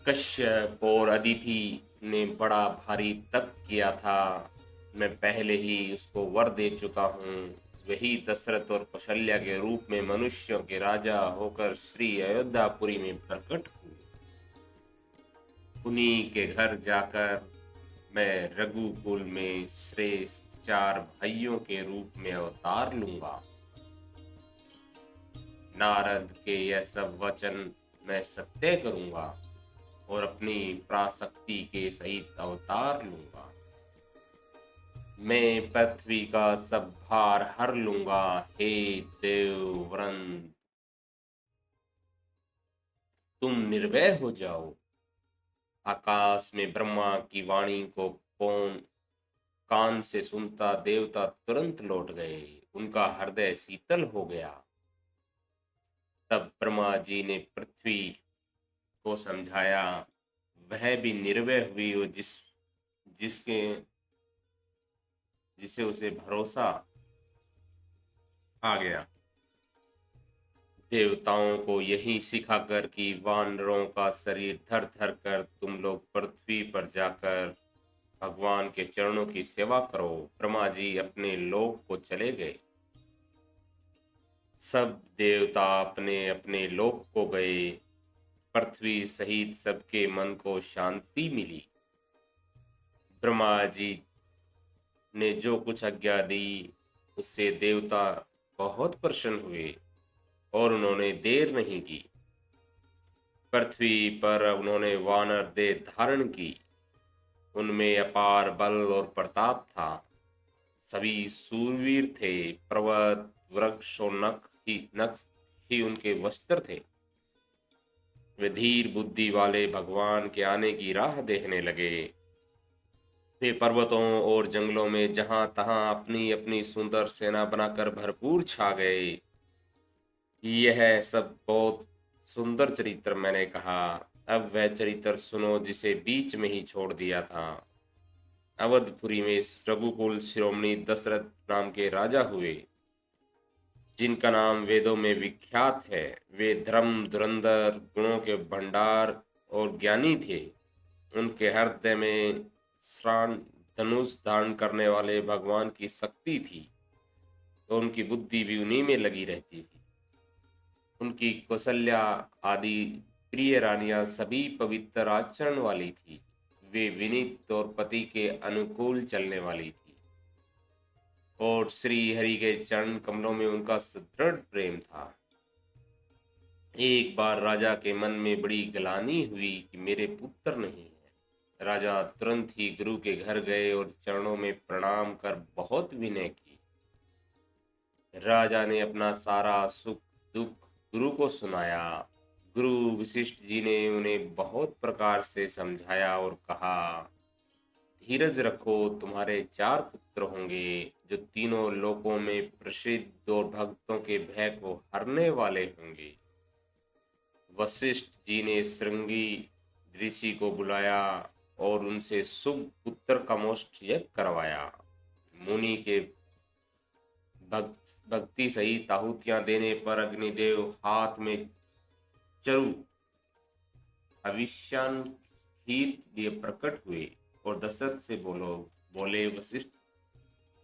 कश्यप और अदिति ने बड़ा भारी तप किया था। मैं पहले ही उसको वर दे चुका हूँ। वही दशरथ और कौशल्या के रूप में मनुष्यों के राजा होकर श्री अयोध्यापुरी में प्रकट हुए। उन्हीं के घर जाकर मैं रघुकुल में श्रेष्ठ चार भाइयों के रूप में अवतार लूंगा। नारद के यह सब वचन मैं सत्य करूंगा और अपनी पराशक्ति के सहित अवतार लूंगा। मैं पृथ्वी का सब भार हर लूंगा। हे देवव्रत, तुम निर्भय हो जाओ। आकाश में ब्रह्मा की वाणी को कौन कान से सुनता देवता तुरंत लौट गए। उनका हृदय शीतल हो गया। तब ब्रह्मा जी ने पृथ्वी को समझाया। वह भी निर्भय हुई और जिसके जिसे उसे भरोसा आ गया। देवताओं को यही सिखाकर कि वानरों का शरीर धर धर कर तुम लोग पृथ्वी पर जाकर भगवान के चरणों की सेवा करो, ब्रह्मा जी अपने लोक को चले गए। सब देवता अपने अपने लोक को गए। पृथ्वी सहित सबके मन को शांति मिली। ब्रह्मा जी ने जो कुछ आज्ञा दी उससे देवता बहुत प्रसन्न हुए और उन्होंने देर नहीं की। पृथ्वी पर उन्होंने वानर देह धारण की। उनमें अपार बल और प्रताप था। सभी सूरवीर थे। पर्वत वृक्ष और नख ही उनके वस्त्र थे। वे धीर बुद्धि वाले भगवान के आने की राह देखने लगे। वे पर्वतों और जंगलों में जहां तहां अपनी अपनी सुंदर सेना बनाकर भरपूर छा गए। यह सब बहुत सुंदर चरित्र मैंने कहा। अब वह चरित्र सुनो जिसे बीच में ही छोड़ दिया था। अवधपुरी में रघुकुल शिरोमणि दशरथ नाम के राजा हुए, जिनका नाम वेदों में विख्यात है। वे धर्म धुरंधर गुणों के भंडार और ज्ञानी थे। उनके हृदय में श्रान धनुष धारण करने वाले भगवान की शक्ति थी तो उनकी बुद्धि भी उन्हीं में लगी रहती थी। उनकी कौशल्या आदि प्रिय रानियां सभी पवित्र आचरण वाली थी। वे विनीत और पति के अनुकूल चलने वाली थी और श्री हरि के चरण कमलों में उनका सुदृढ़ प्रेम था। एक बार राजा के मन में बड़ी ग्लानि हुई कि मेरे पुत्र नहीं है। राजा तुरंत ही गुरु के घर गए और चरणों में प्रणाम कर बहुत विनय की। राजा ने अपना सारा सुख दुख गुरु को सुनाया। गुरु वशिष्ठ जी ने उन्हें बहुत प्रकार से समझाया और कहा, धीरज रखो, तुम्हारे चार पुत्र होंगे जो तीनों लोकों में प्रसिद्ध और भक्तों के भय को हरने वाले होंगे। वशिष्ठ जी ने श्रृंगी ऋषि को बुलाया और उनसे शुभ पुत्र का मोक्ष यज्ञ करवाया। मुनि के भक्ति सहित आहुतियां देने पर अग्निदेव हाथ में चरु हविष्यान खीर लिए प्रकट हुए और दशरथ से बोले, वशिष्ठ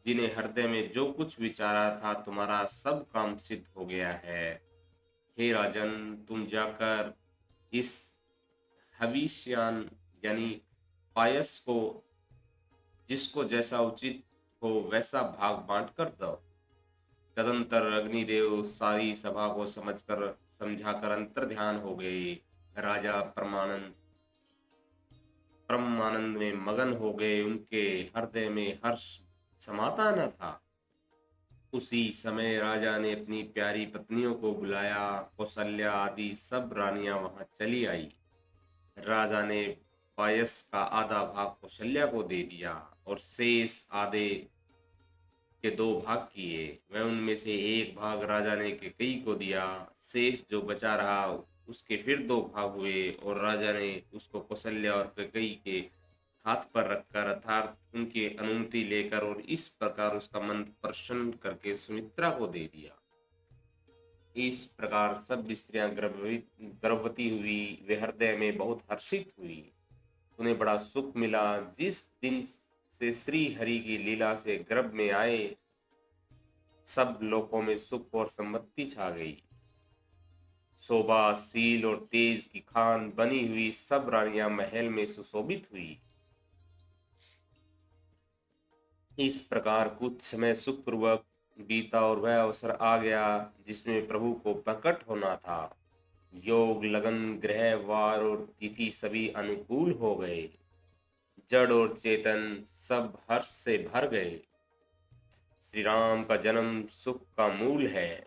जी ने हृदय में जो कुछ विचारा था तुम्हारा सब काम सिद्ध हो गया है। हे राजन, तुम जाकर इस हविष्यान यानी पायस को जिसको जैसा उचित हो वैसा भाग बांट कर दो। तदंतर अग्निदेव सारी सभा को समझाकर अंतर ध्यान हो गए। राजा परमानंद में मगन हो गए। उनके हृदय में हर्ष समाता न था। उसी समय राजा ने अपनी प्यारी पत्नियों को बुलाया। कौशल्या आदि सब रानियां वहां चली आई। राजा ने पायस का आधा भाग कौशल्या को दे दिया और शेष आधे के दो भाग किए। वह उनमें से एक भाग राजा ने कैकेयी को दिया। शेष जो बचा रहा उसके फिर दो भाग हुए और राजा ने उसको कौशल्या और कैकेयी के हाथ पर रखकर अर्थात उनकी अनुमति लेकर और इस प्रकार उसका मन प्रसन्न करके सुमित्रा को दे दिया। इस प्रकार सब स्त्रियां गर्भवती हुई, वे हृदय में बहुत हर्षित हुई। उन्हें बड़ा सुख मिला। जिस दिन से श्री हरि की लीला से गर्भ में आए, सब लोकों में सुख और समृद्धि छा गई। शोभा, शील और तेज की खान बनी हुई सब रानियां महल में सुशोभित हुई। इस प्रकार कुछ समय सुखपूर्वक बीता और वह अवसर आ गया जिसमें प्रभु को प्रकट होना था। योग, लगन, ग्रह, वार और तिथि सभी अनुकूल हो गए। जड़ और चेतन सब हर्ष से भर गए। श्री राम का जन्म सुख का मूल है।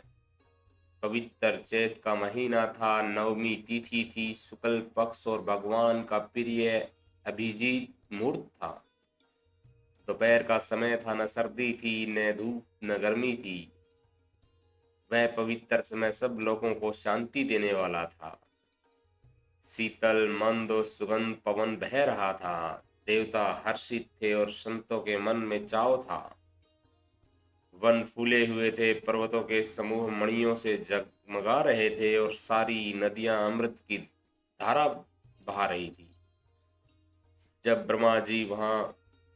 पवित्र चैत का महीना था। नवमी तिथि थी। शुक्ल पक्ष और भगवान का प्रिय अभिजीत मुहूर्त था। दोपहर का समय था। न सर्दी थी, न धूप, न गर्मी थी। वह पवित्र समय सब लोगों को शांति देने वाला था। शीतल, मंद और सुगंध पवन बह रहा था। देवता हर्षित थे और संतों के मन में चाव था। वन फूले हुए थे। पर्वतों के समूह मणियों से जगमगा रहे थे और सारी नदियां अमृत की धारा बहा रही थी। जब ब्रह्मा जी वहां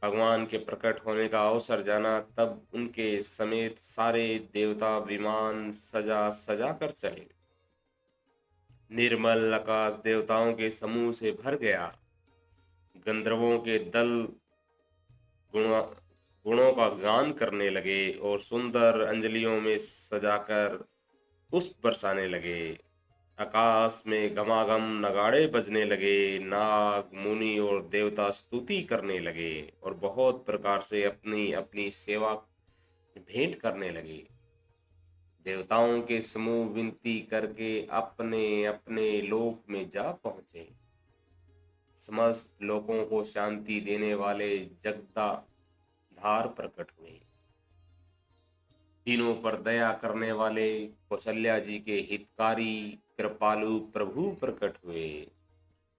भगवान के प्रकट होने का अवसर जाना, तब उनके समेत सारे देवता विमान सजा सजा कर चले। निर्मल आकाश देवताओं के समूह से भर गया। गंधर्वों के दल गुणों गुणों का गान करने लगे और सुंदर अंजलियों में सजाकर पुष्प बरसाने लगे। आकाश में गमागम नगाड़े बजने लगे। नाग, मुनि और देवता स्तुति करने लगे और बहुत प्रकार से अपनी अपनी सेवा भेंट करने लगे। देवताओं के समूह विनती करके अपने अपने लोक में जा पहुंचे। समस्त लोगों को शांति देने वाले जगदाधार प्रकट हुए। तीनों पर दया करने वाले कौशल्या जी के हितकारी कृपालु प्रभु प्रकट हुए।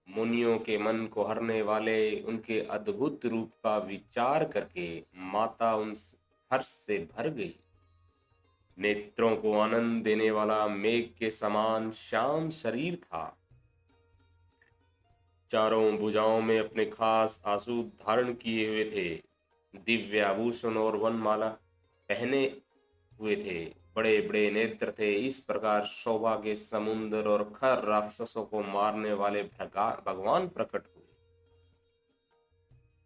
मुनियों के मन को हरने वाले उनके अद्भुत रूप का विचार करके माता उन हर्ष से भर गई। नेत्रों को आनंद देने वाला मेघ के समान श्याम शरीर था। चारों भुजाओं में अपने खास आंसू धारण किए हुए थे। दिव्य आभूषण और वनमाला पहने हुए थे। बड़े बड़े नेत्र थे। इस प्रकार शोभा के समुद्र और खर राक्षसों को मारने वाले भगवान प्रकट हुए।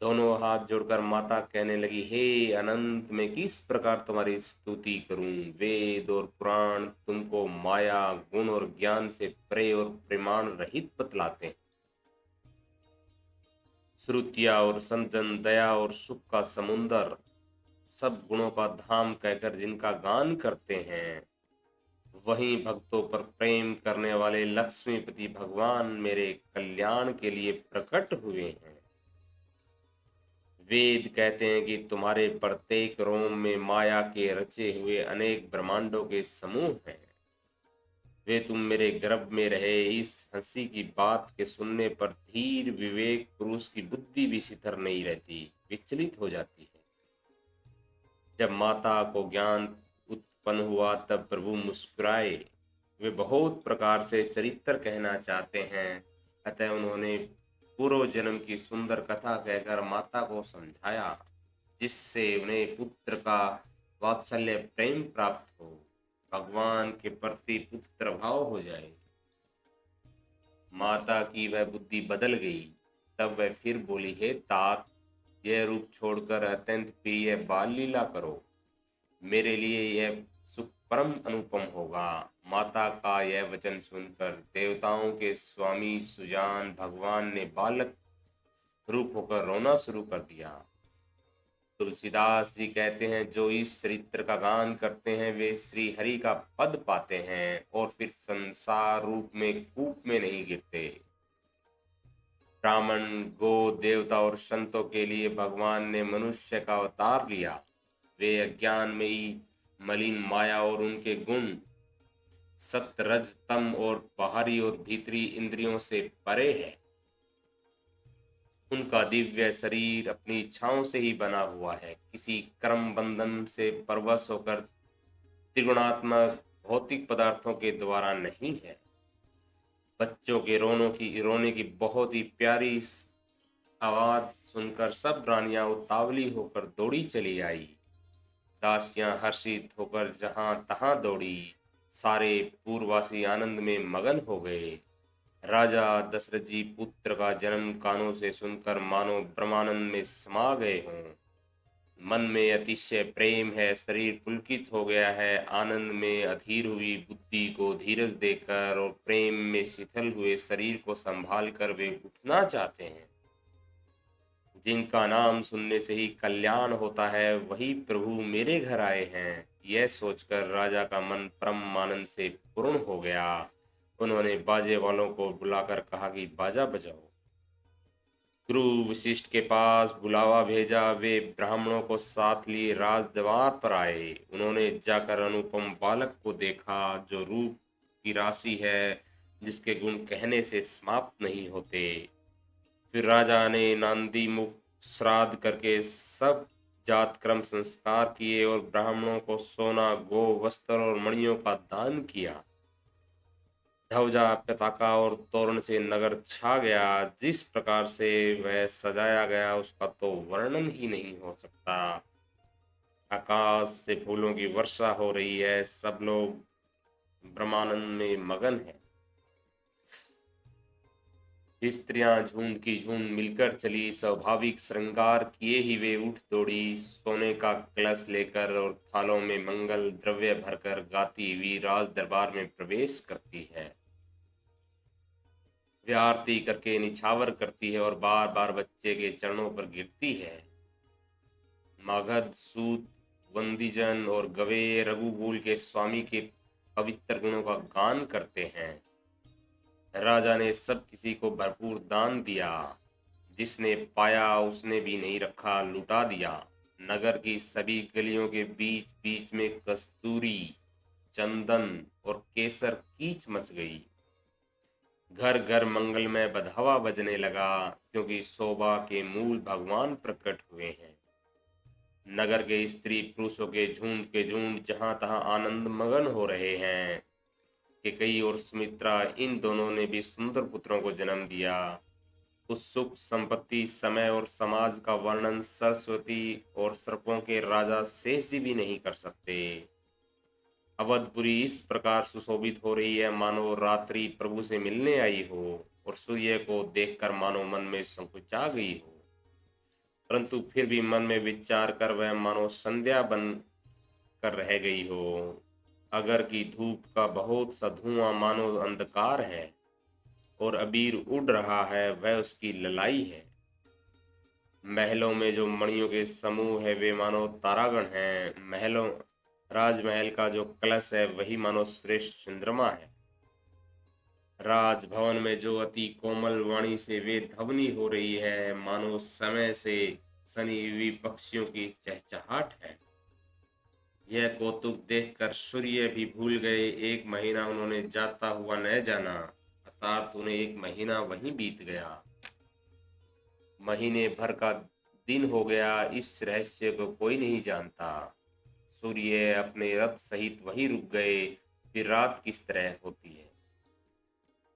दोनों हाथ जोड़कर माता कहने लगी, हे अनंत, मैं किस प्रकार तुम्हारी स्तुति करूं। वेद और पुराण तुमको माया, गुण और ज्ञान से प्रे और प्रमाण रहित बतलाते हैं। श्रुतिया और संजन, दया और सुख का समुंदर, सब गुणों का धाम कहकर जिनका गान करते हैं, वहीं भक्तों पर प्रेम करने वाले लक्ष्मीपति भगवान मेरे कल्याण के लिए प्रकट हुए हैं। वेद कहते हैं कि तुम्हारे प्रत्येक रोम में माया के रचे हुए अनेक ब्रह्मांडों के समूह हैं। वे तुम मेरे गर्भ में रहे। इस हंसी की बात के सुनने पर धीर विवेक पुरुष की बुद्धि भी सितर नहीं रहती, विचलित हो जाती है। जब माता को ज्ञान उत्पन्न हुआ तब प्रभु मुस्कुराए। वे बहुत प्रकार से चरित्र कहना चाहते हैं, अतः उन्होंने पूर्व जन्म की सुंदर कथा कहकर माता को समझाया, जिससे उन्हें पुत्र का वात्सल्य प्रेम प्राप्त हो, भगवान के प्रति पुत्र भाव हो जाए। माता की वह बुद्धि बदल गई। तब वह फिर बोली, हे तात, यह रूप छोड़कर अत्यंत प्रिय बाल लीला करो। मेरे लिए यह सुख परम अनुपम होगा। माता का यह वचन सुनकर देवताओं के स्वामी सुजान भगवान ने बालक रूप होकर रोना शुरू कर दिया। तुलसीदास जी कहते हैं, जो इस चरित्र का गान करते हैं वे श्री हरि का पद पाते हैं और फिर संसार रूप में कूप में नहीं गिरते। ब्राह्मण, गो, देवता और संतों के लिए भगवान ने मनुष्य का अवतार लिया। वे अज्ञान में ही मलिन माया और उनके गुण सत्य, रज, तम और बाहरी और भीतरी इंद्रियों से परे है। उनका दिव्य शरीर अपनी इच्छाओं से ही बना हुआ है। किसी कर्म बंधन से परवश होकर त्रिगुणात्मक भौतिक पदार्थों के द्वारा नहीं है। बच्चों के रोने की बहुत ही प्यारी आवाज सुनकर सब रानियां उतावली होकर दौड़ी चली आई। दासियां हर्षित होकर जहां तहां दौड़ी। सारे पूर्ववासी आनंद में मगन हो गए। राजा दशरथ जी पुत्र का जन्म कानों से सुनकर मानो ब्रह्मानंद में समा गए हों। मन में अतिशय प्रेम है, शरीर पुलकित हो गया है। आनंद में अधीर हुई बुद्धि को धीरज देकर और प्रेम में शिथिल हुए शरीर को संभाल कर वे उठना चाहते हैं। जिनका नाम सुनने से ही कल्याण होता है, वही प्रभु मेरे घर आए हैं। यह सोचकर राजा का मन परम आनंद से पूर्ण हो गया। उन्होंने बाजे वालों को बुलाकर कहा कि बाजा बजाओ। गुरु वशिष्ठ के पास बुलावा भेजा। वे ब्राह्मणों को साथ लिए राज दरबार पर आए। उन्होंने जाकर अनुपम बालक को देखा, जो रूप की राशि है, जिसके गुण कहने से समाप्त नहीं होते। फिर राजा ने नांदी मुख श्राद्ध करके सब जात क्रम संस्कार किए और ब्राह्मणों को सोना, गो, वस्त्र और मणियों का दान किया। ध्वजा, पताका और तोरण से नगर छा गया। जिस प्रकार से वह सजाया गया उसका तो वर्णन ही नहीं हो सकता। आकाश से फूलों की वर्षा हो रही है। सब लोग ब्रह्मानंद में मगन हैं। स्त्रियां झुंड की झुंड मिलकर चली। स्वाभाविक श्रृंगार किए ही वे उठ दौड़ी। सोने का कलश लेकर और थालों में मंगल द्रव्य भरकर गाती हुई राज दरबार में प्रवेश करती है। वे आरती करके निछावर करती है और बार बार बच्चे के चरणों पर गिरती है। मगध, सूत, वंदीजन और गवे रघुकुल के स्वामी के पवित्र गुणों का गान करते हैं। राजा ने सब किसी को भरपूर दान दिया। जिसने पाया उसने भी नहीं रखा, लुटा दिया। नगर की सभी गलियों के बीच बीच में कस्तूरी, चंदन और केसर कीच मच गई। घर घर मंगलमय बधावा बजने लगा, क्योंकि शोभा के मूल भगवान प्रकट हुए हैं। नगर के स्त्री पुरुषों के झुंड जहां तहां आनंद मगन हो रहे हैं। केकई और सुमित्रा, इन दोनों ने भी सुंदर पुत्रों को जन्म दिया। उस सुख, संपत्ति, समय और समाज का वर्णन सरस्वती और सर्पों के राजा शेष जी भी नहीं कर सकते। अवधपुरी इस प्रकार सुशोभित हो रही है मानो रात्रि प्रभु से मिलने आई हो, और सूर्य को देखकर मानो मन में संकुचा गई हो। परंतु फिर भी मन में विचार कर वह मानो संध्या बन कर रह गई हो। अगर की धूप का बहुत सा धुआं मानो अंधकार है, और अबीर उड़ रहा है, वह उसकी ललाई है। महलों में जो मणियों के समूह है, वे मानो तारागण हैं। राजमहल का जो कलश है, वही मानो श्रेष्ठ चंद्रमा है। राजभवन में जो अति कोमल वाणी से वे ध्वनि हो रही है, मानो समय से सनी हुई पक्षियों की चहचहाट है। यह कौतुक देखकर सूर्य भी भूल गए। एक महीना उन्होंने जाता हुआ न जाना, अर्थात उन्हें एक महीना वहीं बीत गया। महीने भर का दिन हो गया। इस रहस्य को कोई नहीं जानता। सूर्य अपने रथ सहित वहीं रुक गए। फिर रात किस तरह होती है,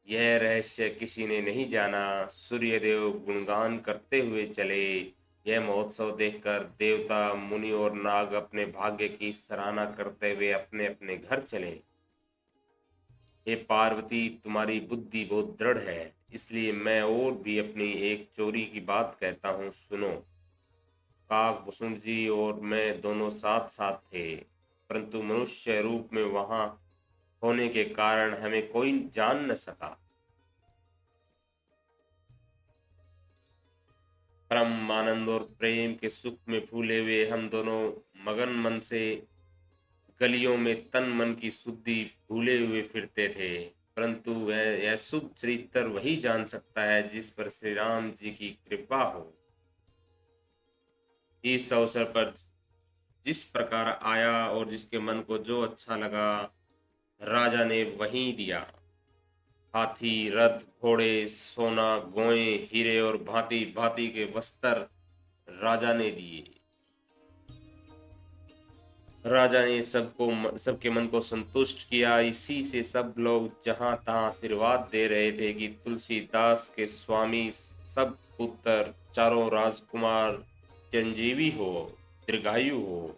यह रहस्य किसी ने नहीं जाना। सूर्यदेव गुणगान करते हुए चले। यह महोत्सव देखकर देवता, मुनि और नाग अपने भाग्य की सराहना करते हुए अपने अपने घर चले। हे पार्वती, तुम्हारी बुद्धि बहुत दृढ़ है, इसलिए मैं और भी अपनी एक चोरी की बात कहता हूँ, सुनो। काक भुसुंड जी और मैं दोनों साथ साथ थे, परंतु मनुष्य रूप में वहां होने के कारण हमें कोई जान न सका। परम आनंद और प्रेम के सुख में फूले हुए हम दोनों मगन मन से गलियों में तन मन की शुद्धि भूले हुए फिरते थे। परंतु वह यह शुभ चरित्र वही जान सकता है जिस पर श्री राम जी की कृपा हो। इस अवसर पर जिस प्रकार आया और जिसके मन को जो अच्छा लगा, राजा ने वही दिया। हाथी, रथ, घोड़े, सोना, गोएं, हीरे और भांति भांति के वस्त्र राजा ने दिए। राजा ने सबके मन को संतुष्ट किया। इसी से सब लोग जहां तहां आशीर्वाद दे रहे थे कि तुलसीदास के स्वामी सब पुत्र चारों राजकुमार चिरंजीवी हो, दीर्घायु हो।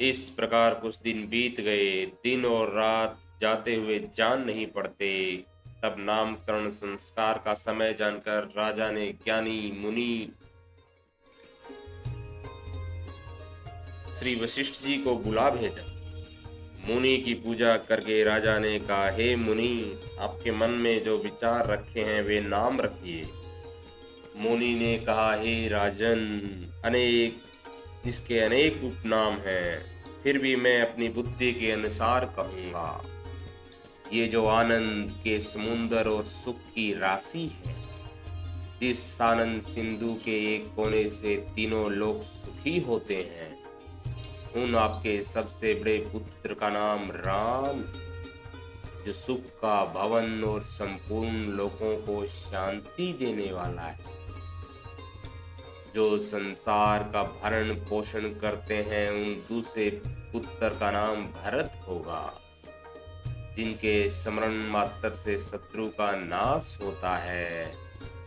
इस प्रकार कुछ दिन बीत गए। दिन और रात जाते हुए जान नहीं पड़ते। तब नामकरण संस्कार का समय जानकर राजा ने ज्ञानी मुनि श्री वशिष्ठ जी को बुला भेजा। मुनि की पूजा करके राजा ने कहा, हे मुनि, आपके मन में जो विचार रखे हैं वे नाम रखिए। मुनि ने कहा, हे राजन, इसके अनेक उपनाम हैं, फिर भी मैं अपनी बुद्धि के अनुसार कहूंगा। ये जो आनंद के समुंदर और सुख की राशि है, जिस आनंद सिंधु के एक कोने से तीनों लोग सुखी होते हैं, उन आपके सबसे बड़े पुत्र का नाम राम, जो सुख का भवन और संपूर्ण लोगों को शांति देने वाला है, जो संसार का भरण पोषण करते हैं। उन दूसरे पुत्र का नाम भरत होगा, जिनके स्मरण मात्र से शत्रु का नाश होता है।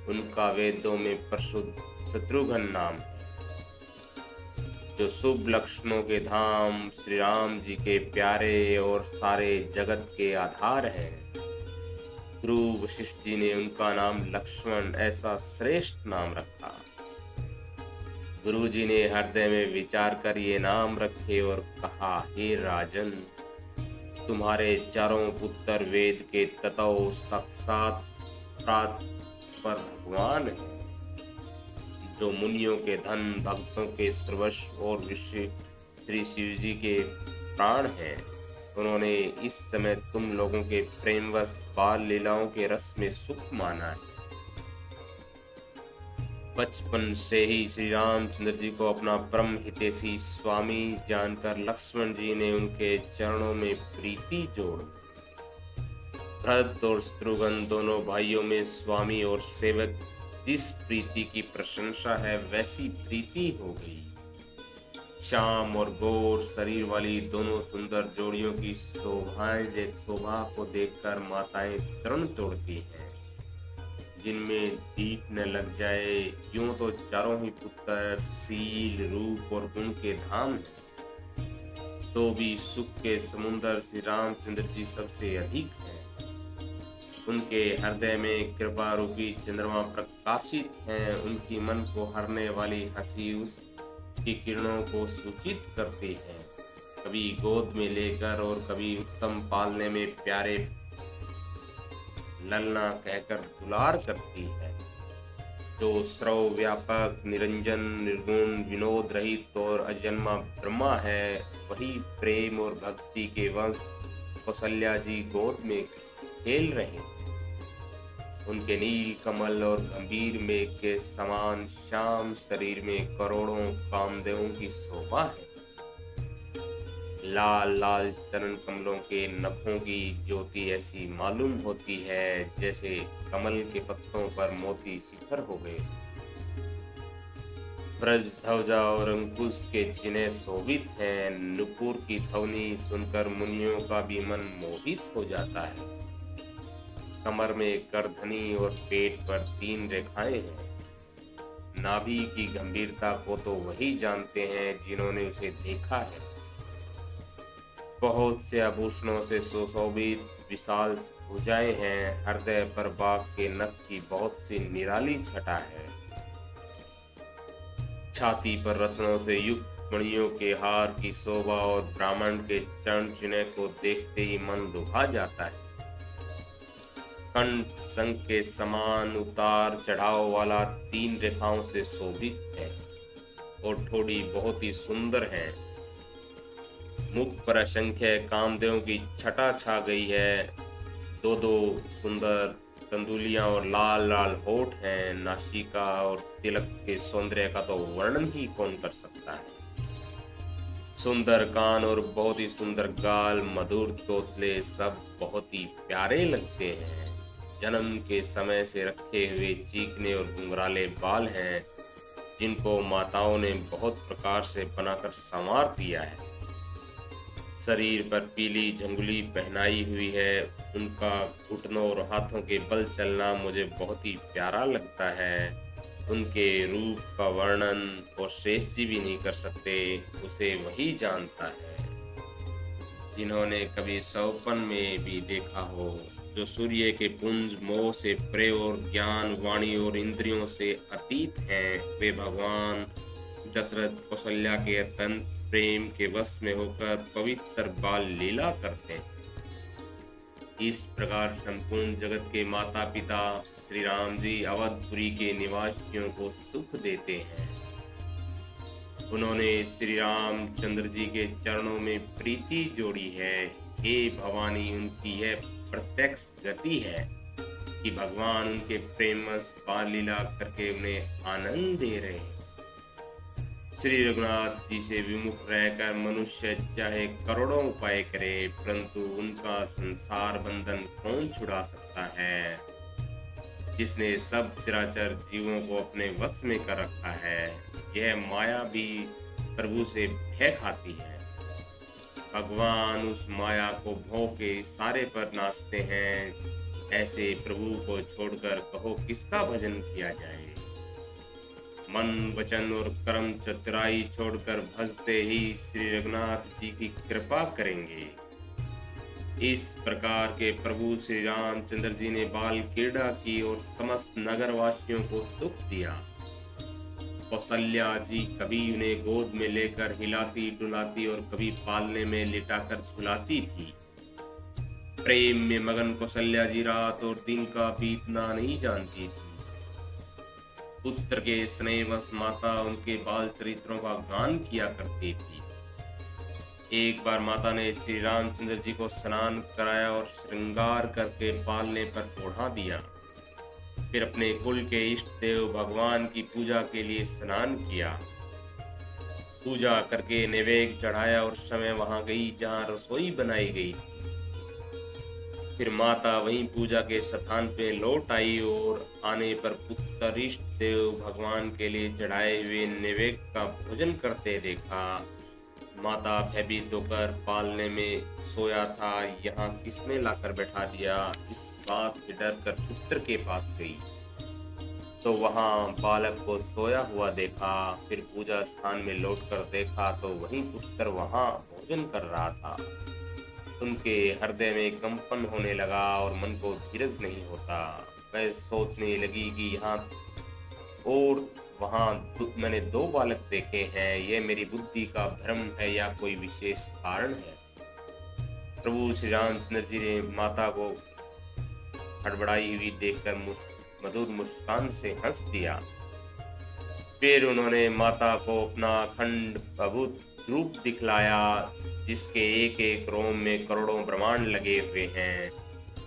उनका वेदों में प्रसिद्ध शत्रुघ्न नाम है, जो शुभ लक्षणों के धाम श्री राम जी के प्यारे और सारे जगत के आधार हैं। गुरु वशिष्ठ जी ने उनका नाम लक्ष्मण ऐसा श्रेष्ठ नाम रखा। गुरु जी ने हृदय में विचार कर ये नाम रखे और कहा, हे राजन, तुम्हारे चारों पुत्र वेद के तत्व साक्षात पर भगवान है, जो मुनियों के धन, भक्तों के सर्वस्व और विश्व श्री शिव जी के प्राण हैं। उन्होंने इस समय तुम लोगों के प्रेमवश बाल लीलाओं के रस में सुख माना है। बचपन से ही श्री रामचंद्र जी को अपना परम हितैषी स्वामी जानकर लक्ष्मण जी ने उनके चरणों में प्रीति जोड़ दी। भरत और शत्रुघ्न दोनों भाइयों में स्वामी और सेवक जिस प्रीति की प्रशंसा है, वैसी प्रीति हो गई। श्याम और गौर शरीर वाली दोनों सुंदर जोड़ियों की शोभा को देखकर माताएं तरण तोड़ती हैं। जिनमें दीप न लग जाए, यूं तो चारों ही पुत्र शील, रूप और गुण के धाम हैं, तो भी सुख के समुंदर श्री रामचंद्र जी सबसे अधिक हैं। उनके हृदय में कृपा रूपी चंद्रमा प्रकाशित हैं। उनकी मन को हरने वाली हंसी उसकी किरणों को सूचित करती है। कभी गोद में लेकर और कभी उत्तम पालने में प्यारे ललना कहकर दुलार करती है। जो स्रव व्यापक, निरंजन, निर्गुण, विनोद रहित और अजन्मा ब्रह्मा है, वही प्रेम और भक्ति के वंश कौशल्या जी गोद में खेल रहे हैं। उनके नील कमल और गंभीर मेघ के समान श्याम शरीर में करोड़ों कामदेवों की शोभा है। लाल लाल चरण कमलों के नखों की ज्योति ऐसी मालूम होती है जैसे कमल के पत्तों पर मोती शिखर हो गए। ब्रज ध्वजा और अंकुश के चिन्ह शोभित हैं। नुपुर की ध्वनि सुनकर मुनियों का भी मन मोहित हो जाता है। कमर में करधनी और पेट पर 3 रेखाएं हैं। नाभि की गंभीरता को तो वही जानते हैं जिन्होंने उसे देखा है। बहुत से आभूषणों से सुशोभित विशाल भुजाएं हैं। हृदय पर बाघ के नख की बहुत सी निराली छटा है। छाती पर रत्नों से युक्त मणियों के हार की शोभा और ब्राह्मण के चरण चिन्ह को देखते ही मन लुभा जाता है। कंठ शंख के समान उतार चढ़ाव वाला 3 रेखाओं से शोभित है और ठोड़ी बहुत ही सुंदर है। मुख पर असंख्य कामदेवों की छटा छा गई है। 2 सुंदर तंदुलियां और लाल लाल होठ हैं। नासिका और तिलक के सौंदर्य का तो वर्णन ही कौन कर सकता है। सुंदर कान और बहुत ही सुंदर गाल, मधुर तोतले सब बहुत ही प्यारे लगते हैं। जन्म के समय से रखे हुए चीखने और घुंघराले बाल हैं, जिनको माताओं ने बहुत प्रकार से बनाकर संवार दिया है। शरीर पर पीली झंगुली पहनाई हुई है। उनका घुटनों और हाथों के बल चलना मुझे बहुत ही प्यारा लगता है। उनके रूप का वर्णन और श्रेष्ठ जी भी नहीं कर सकते, उसे वही जानता है जिन्होंने कभी सौपन में भी देखा हो। जो सूर्य के पुंज मोह से परे और ज्ञान वाणी और इंद्रियों से अतीत हैं, वे भगवान दशरथ कौशल्या के अत्यंत प्रेम के वश में होकर पवित्र बाल लीला करते हैं। इस प्रकार संपूर्ण जगत के माता पिता श्री राम जी अवधपुरी के निवासियों को सुख देते हैं। उन्होंने श्री रामचंद्र जी के चरणों में प्रीति जोड़ी है। हे भवानी, उनकी यह प्रत्यक्ष गति है कि भगवान उनके प्रेमस बाल लीला करके उन्हें आनंद दे रहे हैं। श्री रघुनाथ जी से विमुख रहकर मनुष्य चाहे करोड़ों उपाय करे, परंतु उनका संसार बंधन कौन छुड़ा सकता है? जिसने सब चराचर जीवों को अपने वश में कर रखा है। यह माया भी प्रभु से भय खाती है। भगवान उस माया को भों के इशारे पर नाचते हैं। ऐसे प्रभु को छोड़कर कहो किसका भजन किया जाए? मन वचन और कर्म चतुराई छोड़कर भजते ही श्री रघुनाथ जी की कृपा करेंगे। इस प्रकार के प्रभु श्री रामचंद्र जी ने बाल क्रीड़ा की और समस्त नगर वासियों को सुख दिया। कौशल्या जी कभी उन्हें गोद में लेकर हिलाती डुलाती और कभी पालने में लिटाकर झुलाती थी। प्रेम में मगन कौशल्या जी रात और दिन का बीतना नहीं जानती थी। पुत्र के स्नेहवश माता उनके बाल चरित्रों का गान किया करती थी। एक बार माता ने श्री रामचंद्र जी को स्नान कराया और श्रृंगार करके पालने पर ओढ़ा दिया। फिर अपने कुल के इष्ट देव भगवान की पूजा के लिए स्नान किया। पूजा करके नैवेद्य चढ़ाया और समय वहां गई जहां रसोई बनाई गई। फिर माता वहीं पूजा के स्थान पे लौट आई और आने पर पुत्र इष्ट देव भगवान के लिए चढ़ाए हुए नैवेद्य का भोजन करते देखा। माता भयभीत होकर पालने में सोया था, यहाँ किसने लाकर बैठा दिया, इस बात से डर कर पुत्र के पास गई तो वहां बालक को सोया हुआ देखा। फिर पूजा स्थान में लौटकर देखा तो वहीं पुत्र वहां भोजन कर रहा था। उनके हृदय में कंपन होने लगा और मन को धीरज नहीं होता। वह सोचने लगी कि यहाँ और वहां मैंने दो बालक देखे हैं, यह मेरी बुद्धि का भ्रम है या कोई विशेष कारण है? प्रभु श्री रामचंद्र जी ने माता को हड़बड़ाई हुई देखकर मधुर मुस्कान से हंस दिया। फिर उन्होंने माता को अपना अखंड अद्भुत रूप दिखलाया, जिसके एक एक रोम में करोड़ों ब्रह्मांड लगे हुए हैं।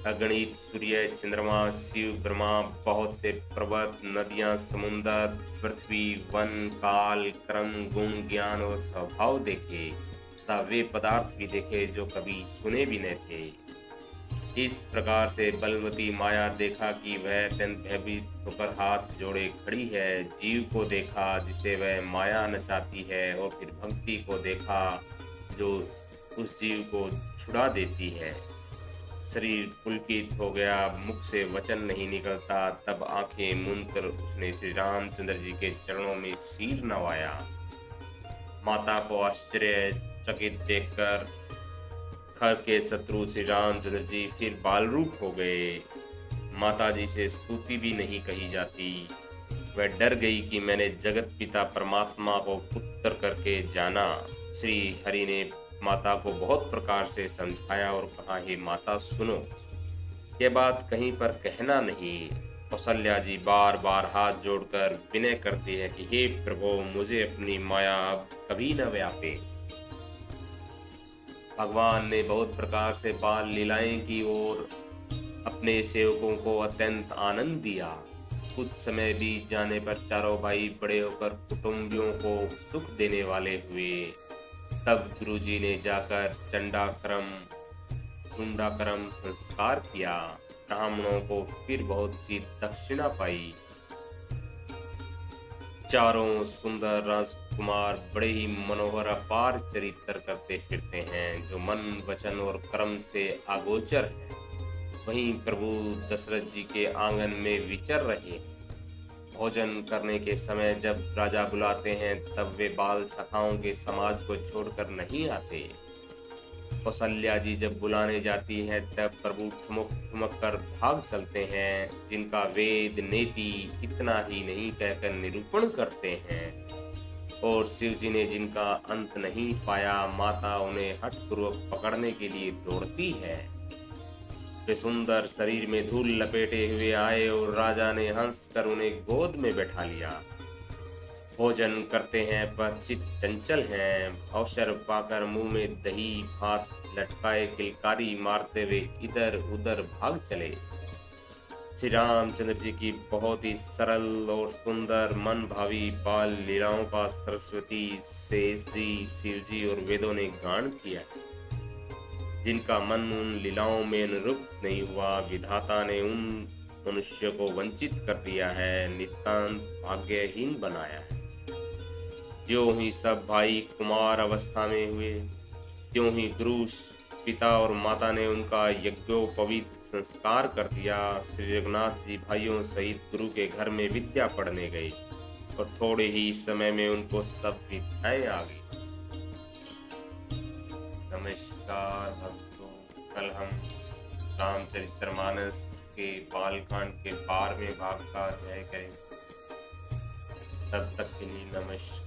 अगणित सूर्य, चंद्रमा, शिव, ब्रह्मा, बहुत से पर्वत, नदियां, समुद्र, पृथ्वी, वन, काल, कर्म, गुण, ज्ञान और स्वभाव देखे तथा वे पदार्थ भी देखे जो कभी सुने भी न थे। इस प्रकार से बलवती माया देखा कि वह अत्यंत भयभीत होकर हाथ जोड़े खड़ी है। जीव को देखा जिसे वह माया नचाती है और फिर भक्ति को देखा जो उस जीव को छुड़ा देती है। शरीर पुलकित हो गया, मुख से वचन नहीं निकलता। तब आंखें मूंद कर उसने श्री रामचंद्र जी के चरणों में सिर नवाया। माता को आश्चर्यचकित देखकर खर के शत्रु श्री रामचंद्र जी फिर बाल रूप हो गए। माता जी से स्तुति भी नहीं कही जाती। वह डर गई कि मैंने जगत पिता परमात्मा को पुत्र करके जाना। श्री हरि ने माता को बहुत प्रकार से समझाया और कहा, हे माता सुनो, ये बात कहीं पर कहना नहीं। कौशल्या जी बार बार हाथ जोड़कर विनय करती है कि हे प्रभु, मुझे अपनी माया अब कभी न व्यापे। भगवान ने बहुत प्रकार से बाल लीलाएं की और अपने सेवकों को अत्यंत आनंद दिया। कुछ समय बीत जाने पर चारों भाई बड़े होकर कुटुंबियों को सुख देने वाले हुए। तब गुरुजी ने जाकर चंडाक्रम कुंडाक्रम संस्कार किया। ब्राह्मणों को फिर बहुत सी दक्षिणा पाई। चारों सुंदर राजकुमार बड़े ही मनोहर अपार चरित्र करते फिरते हैं, जो मन वचन और कर्म से अगोचर है। वहीं प्रभु दशरथ जी के आंगन में विचर रहे। भोजन करने के समय जब राजा बुलाते हैं, तब वे बाल सखाओं के समाज को छोड़कर नहीं आते। कौशल्या जी जब बुलाने जाती है, तब प्रभु ठुमक ठुमक कर भाग चलते हैं, जिनका वेद नेति इतना ही नहीं कहकर निरूपण करते हैं। और शिव जी ने जिनका अंत नहीं पाया, माता उन्हें हठपूर्वक पकड़ने के लिए दौड़ती है। वे सुंदर शरीर में धूल लपेटे हुए आए और राजा ने हंसकर उन्हें गोद में बैठा लिया। भोजन करते हैं पर चित चंचल हैं। अवसर पाकर मुंह में दही भात लटकाए किलकारी मारते हुए इधर उधर भाग चले। श्री रामचंद्र जी की बहुत ही सरल और सुंदर मन भावी बाल लीलाओं का सरस्वती से श्री शिव जी और वेदों ने गान किया है। जिनका मन उन लीलाओं में अनुरूप नहीं हुआ, विधाता ने उन मनुष्य को वंचित कर दिया है, नितांत भाग्यहीन बनाया है। ज्यों ही सब भाई कुमार अवस्था में हुए, त्यों ही गुरु पिता और माता ने उनका यज्ञोपवीत संस्कार कर दिया। श्री जगन्नाथ जी भाइयों सहित गुरु के घर में विद्या पढ़ने गए और थोड़े ही समय में उनको सब विद्याएं आ गई। नमस्कार भक्तों, कल हम रामचरितमानस के बालकांड के 12वें भाग का अध्याय करेंगे। तब तक के लिए नमस्कार।